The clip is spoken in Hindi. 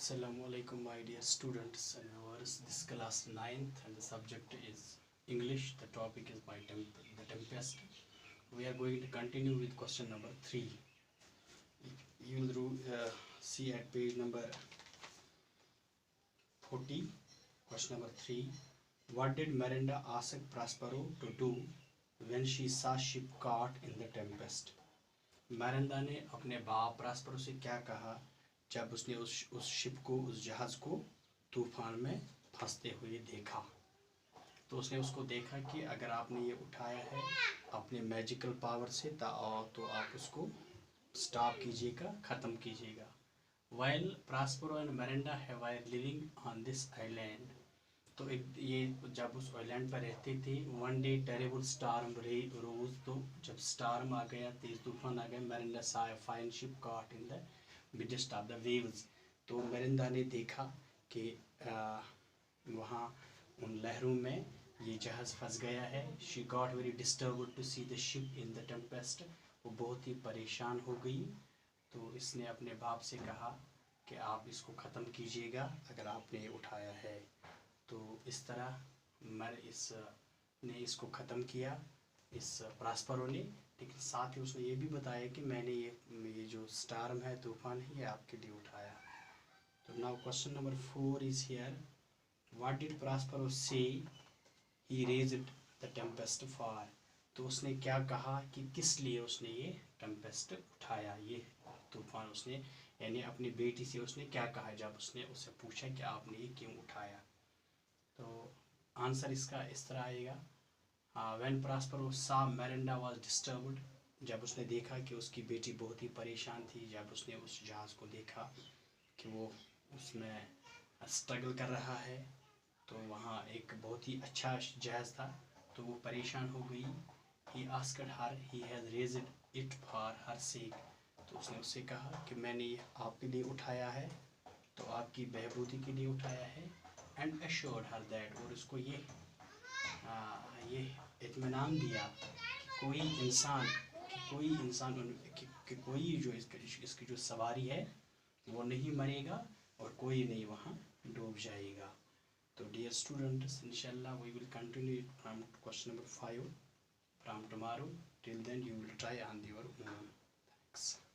Assalamu alaikum my dear students and viewers. This class 9th and the subject is English. The topic is the Tempest. We are going to continue with question number 3. You will see at page number 40. Question number 3. What did Miranda ask Prospero to do when she saw ship caught in the tempest? Miranda ने अपने बाप प्रॉस्पेरो से क्या कहा जब उसने उस शिप को, उस जहाज को तूफान में फंसते हुए देखा? तो उसने उसको देखा कि अगर आपने ये उठाया है अपने मैजिकल पावर से तो आप उसको स्टॉप कीजिएगा, ख़त्म कीजिएगा. While Prospero and Miranda were living on this island, तो ये जब उस आइलैंड पर रहते थे, वन डे टेरेबल स्टार्म रोज, तो जब स्टार्म आ गया, तेज तूफान आ गया, Miranda saw a fine ship caught in the midst of the waves. तो मिरांडा ने देखा कि वहाँ उन लहरों में ये जहाज़ फंस गया है. She got very disturbed to see the ship in the tempest. वो बहुत ही परेशान हो गई. तो इसने अपने बाप से कहा कि आप इसको ख़त्म कीजिएगा अगर आपने उठाया है. तो इस तरह इसको ख़त्म किया, इस प्रॉस्पेरो ने. लेकिन साथ ही उसने ये भी बताया कि मैंने ये जो स्टार्म है, तूफान है, ये आपके लिए उठाया. तो now question number 4 is here. What did Prospero से ही रेज्ड द टेम्पेस्ट फॉर? तो उसने क्या कहा कि किस लिए उसने ये टेम्पेस्ट उठाया, ये तूफान उसने, यानी अपनी बेटी से उसने क्या कहा जब उसने उससे पूछा कि आपने ये क्यों उठाया? तो आंसर इसका इस तरह आएगा. When Prospero saw Miranda was disturbed, जब उसने देखा कि उसकी बेटी बहुत ही परेशान थी, जब उसने उस जहाज़ को देखा कि वो उसमें स्ट्रगल कर रहा है, तो वहाँ एक बहुत ही अच्छा जहाज़ था, तो वो परेशान हो गई. He asked her he has raised it for her sake. तो उसने उससे कहा कि मैंने ये आपके लिए उठाया है, तो आपकी बहबूदी के लिए उठाया है. एंड एश्योर्ड हर दैट, और उसको ये इत्मीनान दिया कि कोई इंसान कि कोई जो इसकी जो सवारी है वो नहीं मरेगा और कोई नहीं वहाँ डूब जाएगा. तो डियर स्टूडेंट्स, इंशाल्लाह we will continue from question number 5 from tomorrow. Till then you will try on your own. Thanks.